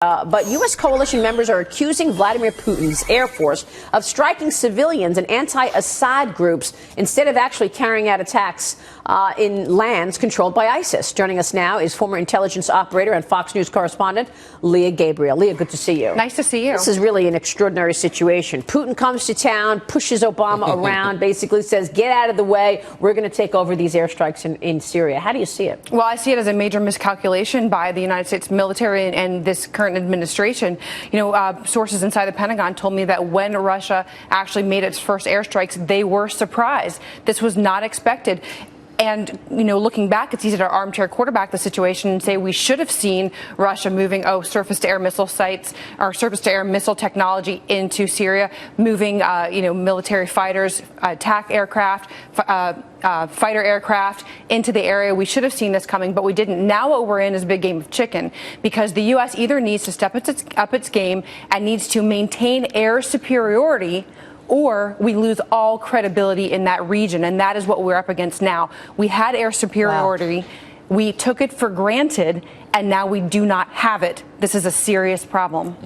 But U.S. coalition members are accusing Vladimir Putin's Air Force of striking civilians and anti-Assad groups instead of actually carrying out attacks in lands controlled by ISIS. Joining us now is former intelligence operator and Fox News correspondent Leah Gabrielle. Leah, good to see you. Nice to see you. This is really an extraordinary situation. Putin comes to town, pushes Obama around, basically says, get out of the way. We're going to take over these airstrikes in Syria. How do you see it? Well, I see it as a major miscalculation by the United States military and this current administration. You know, sources inside the Pentagon told me that when Russia actually made its first airstrikes, they were surprised. This was not expected. And, you know, looking back, it's easy to armchair quarterback the situation and say we should have seen Russia moving, surface-to-air missile sites or surface-to-air missile technology into Syria, moving, military fighters, attack aircraft, fighter aircraft into the area. We should have seen this coming, but we didn't. Now what we're in is a big game of chicken because the U.S. either needs to step up its game and needs to maintain air superiority, or we lose all credibility in that region, and that is what we're up against now. We had air superiority. Wow. We took it for granted, and now we do not have it. This is a serious problem.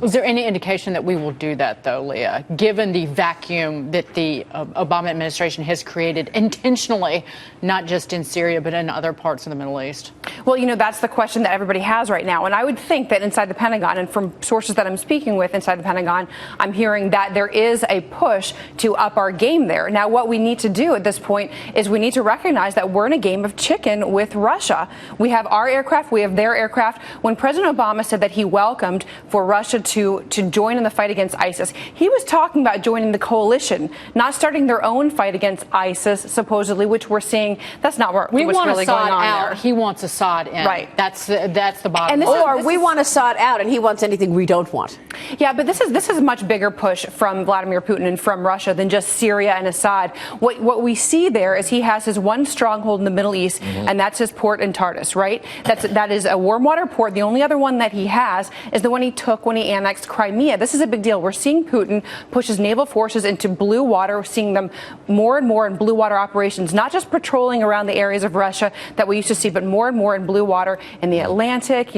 Is there any indication that we will do that, though, Leah, given the vacuum that the Obama administration has created intentionally, not just in Syria, but in other parts of the Middle East? Well, you know, that's the question that everybody has right now. And I would think that inside the Pentagon, and from sources that I'm speaking with inside the Pentagon, I'm hearing that there is a push to up our game there. Now, what we need to do at this point is we need to recognize that we're in a game of chicken with Russia. We have our aircraft, we have their aircraft. When President Obama said that he welcomed for Russia to join in the fight against ISIS, he was talking about joining the coalition, not starting their own fight against ISIS, supposedly, which we're seeing that's not what's really going on there. He wants Assad in. Right. That's the bottom line. Or we want Assad out and he wants anything we don't want. Yeah, but this is a much bigger push from Vladimir Putin and from Russia than just Syria and Assad. What we see there is he has his one stronghold in the Middle East, and that's his port in Tartus, right? That is a warm water port. The only other one that he has is the one he took when he annexed Crimea. This is a big deal. We're seeing Putin push his naval forces into blue water. We're seeing them more and more in blue water operations, not just patrolling around the areas of Russia that we used to see, but more and more in blue water in the Atlantic,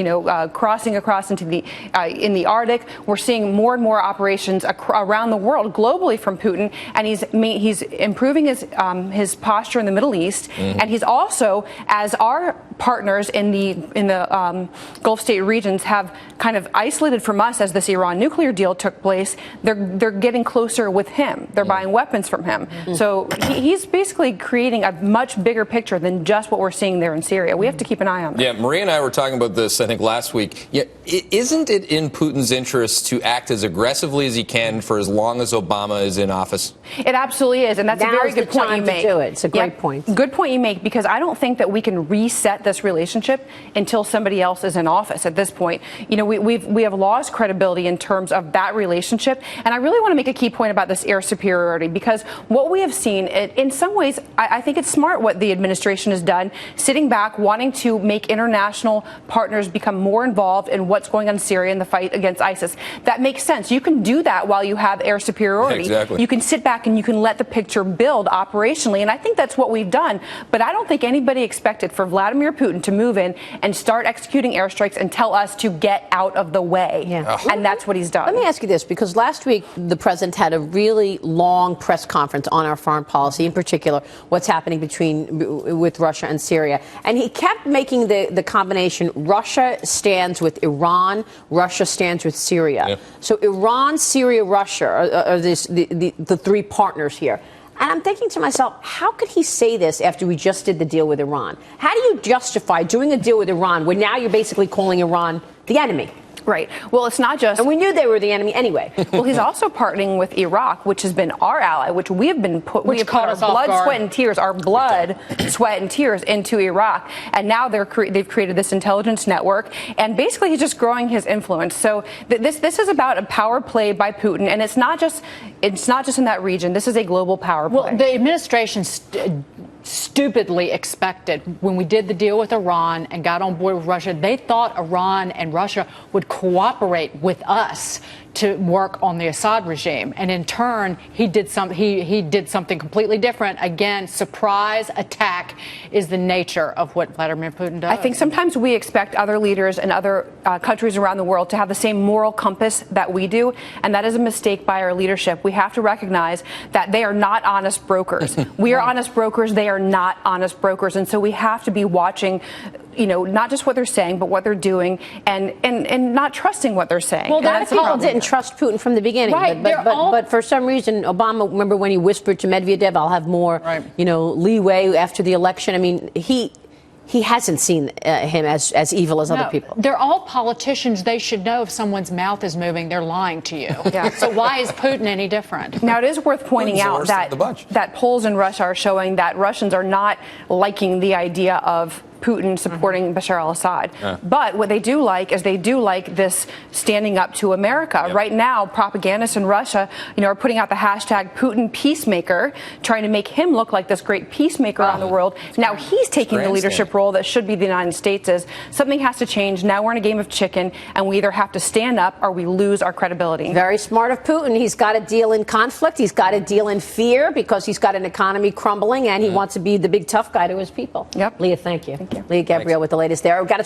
crossing across into in the Arctic. We're seeing more and more operations around the world globally from Putin, and he's improving his posture in the Middle East, and he's also, as our partners in the Gulf state regions have kind of isolated from us as this Iran nuclear deal took place, they're getting closer with him. They're buying weapons from him. So he's basically creating a much bigger picture than just what we're seeing there in Syria. We have to keep an eye on that. Yeah, Maria and I were talking about this, I think, last week. Yeah, isn't it in Putin's interest to act as aggressively as he can for as long as Obama is in office? It absolutely is, and that's a very good point you make. It's a great point. Good point you make, because I don't think that we can reset this relationship until somebody else is in office at this point. You know, we have lost credibility in terms of that relationship, and I really want to make a key point about this air superiority, because what we have seen, in some ways, I think it's smart what the administration has done, sitting back, wanting to make international partners become more involved in what's going on in Syria and the fight against ISIS. That makes sense. You can do that while you have air superiority. Exactly. You can sit back and you can let the picture build operationally, and I think that's what we've done. But I don't think anybody expected for Vladimir Putin to move in and start executing airstrikes and tell us to get out of the way. Yeah. And that's what he's done. Let me ask you this, because last week the president had a really long press conference on our foreign policy, in particular what's happening with Russia and Syria. And he kept making the combination, Russia stands with Iran, Russia stands with Syria. Yeah. So Iran, Syria, Russia are the three partners here. And I'm thinking to myself, how could he say this after we just did the deal with Iran? How do you justify doing a deal with Iran when now you're basically calling Iran the enemy? Right. Well, it's not just... And we knew they were the enemy anyway. Well, he's also partnering with Iraq, which has been our ally, which we have been put our blood, sweat, and tears, sweat, and tears into Iraq. And now they've created this intelligence network, and basically he's just growing his influence. So this is about a power play by Putin, and it's not just in that region. This is a global power play. Well, the administration stupidly expected when we did the deal with Iran and got on board with Russia. They thought Iran and Russia would cooperate with us to work on the Assad regime, and in turn he did something completely different. Again, surprise attack is the nature of what Vladimir Putin does. I think sometimes we expect other leaders and other countries around the world to have the same moral compass that we do, and that is a mistake by our leadership. We have to recognize that they are not honest brokers. We are honest brokers. They are not honest brokers, and so we have to be watching, not just what they're saying, but what they're doing, and not trusting what they're saying. Well, that's people didn't trust Putin from the beginning. Right. But for some reason, Obama, remember when he whispered to Medvedev, I'll have more, leeway after the election. I mean, he hasn't seen him as evil as other people. They're all politicians. They should know if someone's mouth is moving, they're lying to you. Yeah. So why is Putin any different? Now, it is worth pointing out that polls in Russia are showing that Russians are not liking the idea of Putin supporting Bashar al-Assad. But what they do like is this standing up to America. Yep. Right now, propagandists in Russia, are putting out the hashtag Putin peacemaker, trying to make him look like this great peacemaker around the world. Now he's taking the leadership role that should be the United States is. Something has to change. Now we're in a game of chicken, and we either have to stand up or we lose our credibility. Very smart of Putin. He's got to deal in conflict. He's got to deal in fear because he's got an economy crumbling, and he wants to be the big tough guy to his people. Yep. Leah, thank you. Thank you. Leah, Gabrielle with the latest there. We've got to